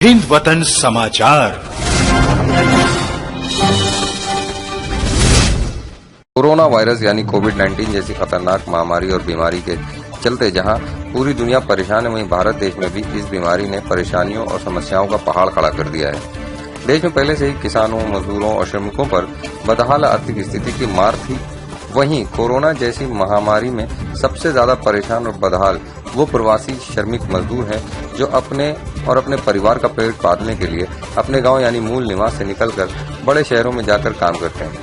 हिंद वतन समाचार। Corona virus यानी कोविड-19 जैसी खतरनाक महामारी और बीमारी के चलते जहां पूरी दुनिया परेशान है, वहीं भारत देश में भी इस बीमारी ने परेशानियों और समस्याओं का पहाड़ खड़ा कर दिया है। देश में पहले से ही किसानों, मजदूरों और श्रमिकों पर बदहाल आर्थिक स्थिति की मार थी। वहीं कोरोना जैसी महामारी में सबसे ज्यादा परेशान और बदहाल वो प्रवासी श्रमिक मजदूर हैं जो अपने परिवार का पेट पालने के लिए अपने गांव यानी मूल निवास से निकलकर बड़े शहरों में जाकर काम करते हैं।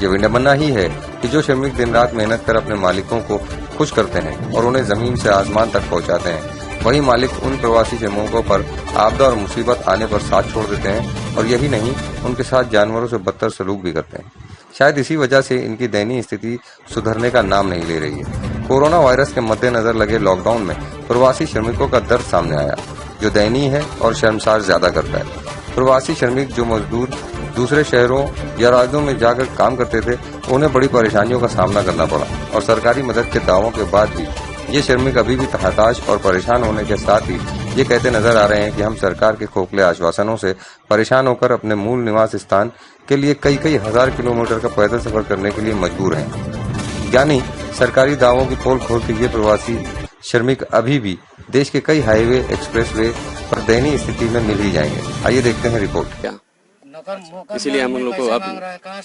ये विडंबना ही है कि जो श्रमिक दिन रात मेहनत कर अपने मालिकों को खुश करते हैं और उन्हें जमीन से आसमान तक पहुंचाते हैं, वही मालिक उन प्रवासी श्रमिकों पर आपदा और मुसीबत आने पर साथ छोड़ देते हैं और यही नहीं, उनके साथ जानवरों से बदतर सलूक भी करते हैं। शायद इसी वजह से इनकी दयनीय स्थिति सुधरने का नाम नहीं ले रही है। कोरोना वायरस के मद्देनजर लगे लॉकडाउन में प्रवासी श्रमिकों का दर्द सामने आया, जो दयनीय है और शर्मसार ज्यादा करता है। प्रवासी श्रमिक जो मजदूर दूसरे शहरों या राज्यों में जाकर काम करते थे, उन्हें बड़ी परेशानियों का सामना करना पड़ा और सरकारी मदद के दावों के बाद भी ये श्रमिक अभी भी हताश और परेशान होने के साथ ही ये कहते नजर आ रहे हैं कि हम सरकार के खोखले आश्वासनों से परेशान होकर अपने मूल निवास स्थान के लिए कई हजार किलोमीटर का पैदल सफर करने के लिए मजबूर हैं। यानी सरकारी दावों की पोल खोलते ये प्रवासी श्रमिक अभी भी देश के कई हाईवे, एक्सप्रेसवे पर दयनीय स्थिति में मिल ही जाएंगे। आइए देखते हैं रिपोर्ट। इसीलिए हम लोग को अब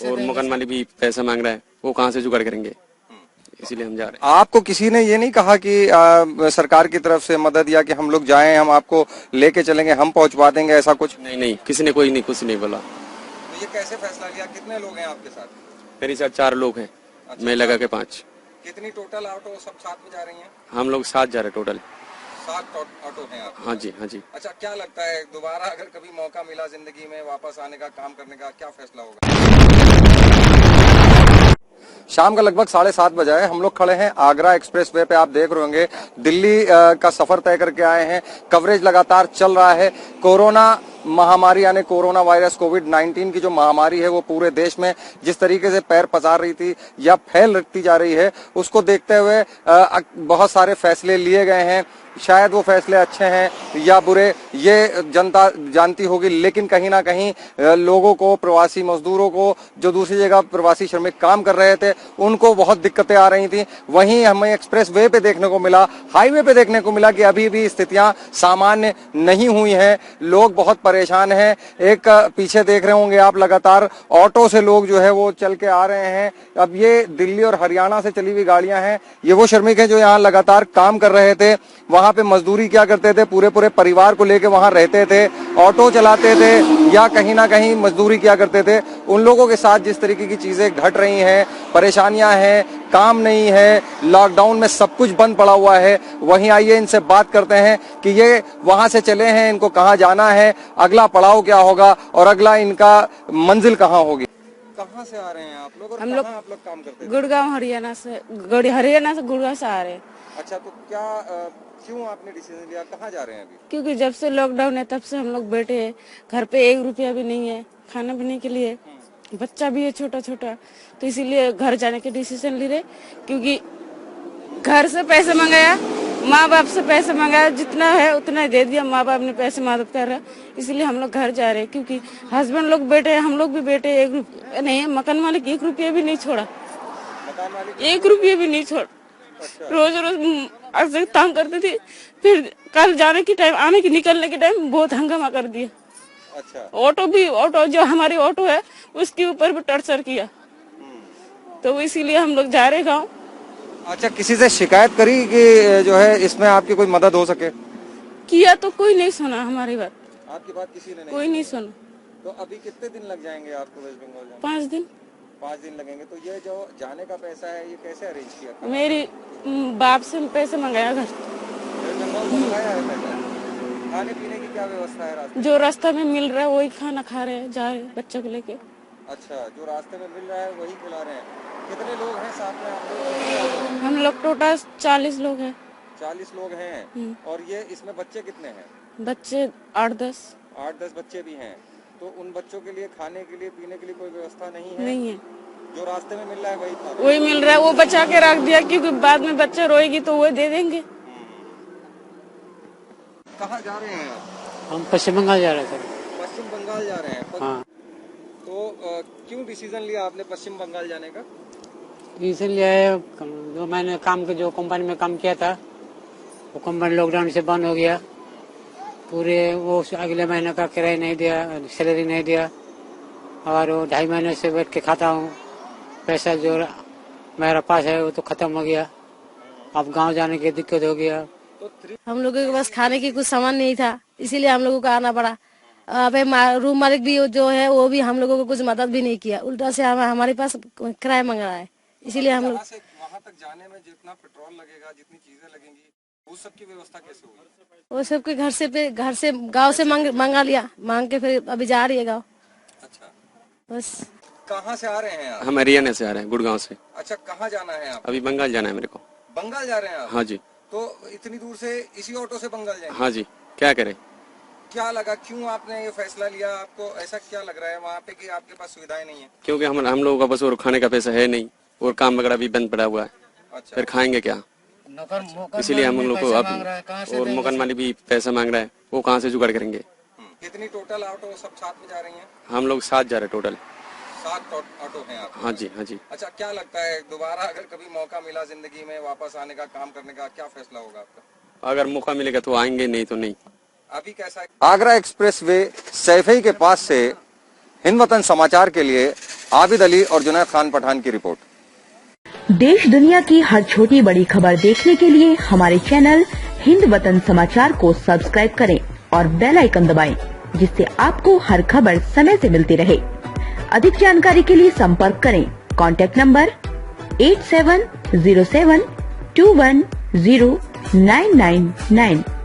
और मकान मालिक भी पैसा मांग रहा है, वो कहाँ से जुगाड़ करेंगे, इसीलिए हम जा रहे हैं। आपको किसी ने ये नहीं कहा कि सरकार की तरफ से मदद या कि हम लोग जाएं, हम आपको लेके चलेंगे, हम पहुंचवा देंगे, ऐसा कुछ? नहीं, किसी ने कोई नहीं, कुछ नहीं बोला। तो ये कैसे फैसला लिया? कितने लोग हैं आपके साथ? मेरे साथ 4 लोग हैं। अच्छा, मैं लगा के 5। कितनी टोटल ऑटो सब साथ में जा रही हैं? हम लोग 7 जा रहे टोटल। 7 ऑटो हैं आप? हाँ जी। अच्छा, क्या लगता है दोबारा अगर कभी मौका मिला जिंदगी में वापस आने का, काम करने का, क्या फैसला होगा? शाम का लगभग 7:30 बजा है। हम लोग खड़े हैं आगरा एक्सप्रेसवे पे। आप देख रहे होंगे दिल्ली का सफर तय करके आए हैं। कवरेज लगातार चल रहा है। कोरोना महामारी यानी कोरोना वायरस कोविड-19 की जो महामारी है वो पूरे देश में जिस तरीके से पैर पसार रही थी या फैलती जा रही है, उसको देखते हुए बहुत सारे फैसले लिए गए हैं। शायद वो फैसले अच्छे हैं या बुरे, ये जनता जानती होगी, लेकिन कहीं ना कहीं लोगों को, प्रवासी मजदूरों को, जो दूसरी जगह प्रवासी श्रमिक काम कर रहे थे, उनको बहुत दिक्कतें आ रही थी। वहीं हमें एक्सप्रेस वे पे देखने को मिला, हाईवे पे देखने को मिला कि अभी भी स्थितियां सामान्य नहीं हुई हैं। लोग बहुत परेशान हैं। एक पीछे देख रहे होंगे आप, लगातार ऑटो से लोग जो है वो चल के आ रहे हैं। अब ये दिल्ली और हरियाणा से चली हुई गाड़ियां हैं। ये वो श्रमिक हैं जो यहाँ लगातार काम कर रहे थे। वहां पे मजदूरी क्या करते थे, पूरे परिवार को लेके वहां रहते थे, ऑटो चलाते थे या कहीं ना कहीं मजदूरी क्या करते थे। उन लोगों के साथ जिस तरीके की चीजें घट रही हैं, परेशानियां हैं, काम नहीं है, लॉकडाउन में सब कुछ बंद पड़ा हुआ है, वहीं आइए इनसे बात करते हैं कि ये वहां से चले हैं, इनको कहाँ जाना है, अगला पड़ाव क्या होगा और अगला इनका मंजिल कहाँ होगी। कहाँ से आ रहे हैं आप लोग और हम लोग आप लोग काम करते हैं? गुड़गांव हरियाणा से गुड़गांव से आ रहे हैं। अच्छा, तो क्यों आपने डिसीजन लिया, कहाँ जा रहे हैं अभी? क्योंकि जब से लॉकडाउन है तब से हम लोग बैठे हैं, घर पे 1 रुपया भी नहीं है खाना पीने के लिए, बच्चा भी है छोटा, तो इसीलिए घर जाने के डिसीजन ले रहे। क्योंकि घर से पैसे मंगाया, माँ बाप से पैसे मंगाया, जितना है उतना दे दिया, माँ बाप ने पैसे मदद कर रहा, इसलिए हम लोग घर जा रहे हैं। क्योंकि हस्बैंड लोग बैठे हैं, हम लोग भी बैठे, 1 रुपया नहीं, मकान मालिक 1 रुपया भी नहीं छोड़ा, 1 रुपया भी नहीं छोड़ा। रोज ऐसे तंग करते थे। फिर कल जाने के टाइम, निकलने के टाइम बहुत हंगामा कर दिया। अच्छा, ऑटो जो हमारी ऑटो है उसके ऊपर भी टॉर्चर किया, तो इसीलिए हम लोग जा रहे गाँव। अच्छा, किसी से शिकायत करी कि जो है इसमें आपकी कोई मदद हो सके? किया तो कोई नहीं सुना हमारी बात, आपकी बात किसी ने कोई नहीं सुना। तो अभी कितने दिन लग जाएंगे आपको वेस्ट बंगाल जाने? 5 दिन। 5 दिन लगेंगे। तो ये जो जाने का पैसा है ये कैसे अरेंज किया? मेरी बाप से पैसे मंगाया, घर वेस्ट बंगाल से मंगाया है पैसा? खाने पीने की क्या व्यवस्था है रास्ते? जो रास्ता में मिल रहा है वही खाना खा रहे हैं, जा रहे हैं बच्चों को लेके। अच्छा, जो रास्ते में मिल रहा है वही खिला रहे हैं। कितने लोग हैं साथ में आप लोग? हम लोग टोटल 40 लोग हैं। 40 लोग हैं। और ये इसमें बच्चे कितने हैं? बच्चे 8-10 बच्चे भी हैं। तो उन बच्चों के लिए खाने के लिए, पीने के लिए कोई व्यवस्था नहीं है? नहीं है, जो रास्ते में मिल रहा है वही मिल रहा है, वो बचा के रख दिया, क्योंकि बाद में बच्चा रोएगी तो वो दे देंगे। कहाँ जा रहे हैं आप? हम पश्चिम बंगाल जा रहे थे। पश्चिम बंगाल जा रहे हैं हाँ। तो क्यों डिसीजन लिया आपने पश्चिम बंगाल जाने का? डिसीजन लिया है, जो मैंने जो कंपनी में काम किया था वो कंपनी लॉकडाउन से बंद हो गया। पूरे वो अगले महीने का किराया नहीं दिया, सैलरी नहीं दिया, और वो 2.5 महीने से बैठ के खाता हूँ। पैसा जो मेरा पास है वो तो खत्म हो गया। अब गांव जाने की दिक्कत हो गया। हम लोगों के पास खाने की कुछ सामान नहीं था, इसीलिए हम लोगों को आना पड़ा। रूम मालिक भी जो है वो भी हम लोगों को कुछ मदद भी नहीं किया, उल्टा से हमारे पास किराया मांग रहा है। इसीलिए हम लोग वहाँ तक जाने में जितना पेट्रोल लगेगा, जितनी चीजें लगेंगी, वो सब की व्यवस्था कैसे होगी? वो सबके घर से गांव से मंगा लिया, मांग के फिर अभी जा रही है गाँव। अच्छा, बस। कहाँ से आ रहे हैं आप? हम हरियाणा से आ रहे हैं, गुड़गांव से। अच्छा, कहाँ जाना है आप? अभी बंगाल जाना है मेरे को। बंगाल जा रहे हैं आप? हाँ जी। तो इतनी दूर से इसी ऑटो से बंगाल जाएंगे? हाँ जी, क्या करें। क्या लगा, क्यों आपने ये फैसला लिया? आपको ऐसा क्या लग रहा है वहाँ पे कि आपके पास सुविधाएं नहीं है? क्योंकि हम लोगों का बस और खाने का पैसा है नहीं, और काम वगैरह भी बंद पड़ा हुआ है। अच्छा। फिर खाएंगे क्या? इसीलिए हम लोग को अब, और मकान मालिक भी पैसा मांग रहा है, वो कहाँ से जुगाड़ करेंगे। कितनी टोटल ऑटो सब साथ में जा रही हैं? हम लोग 7 जा रहे टोटल। 7 ऑटो हैं आप? हाँ जी, हाँ जी। अच्छा, क्या लगता है दोबारा अगर कभी मौका मिला जिंदगी में वापस आने का, काम करने का, क्या फैसला होगा आपका? अगर मौका मिलेगा तो आएंगे, नहीं तो नहीं। अभी कैसा है? आगरा एक्सप्रेसवे सैफई के पास से हिंद वतन समाचार के लिए आबिद अली और जुनैद खान पठान की रिपोर्ट। देश दुनिया की हर छोटी बड़ी खबर देखने के लिए हमारे चैनल हिंद वतन समाचार को सब्सक्राइब करें और बेल आइकन दबाएं, जिससे आपको हर खबर समय से मिलती रहे। अधिक जानकारी के लिए संपर्क करें। Contact number 8707210999।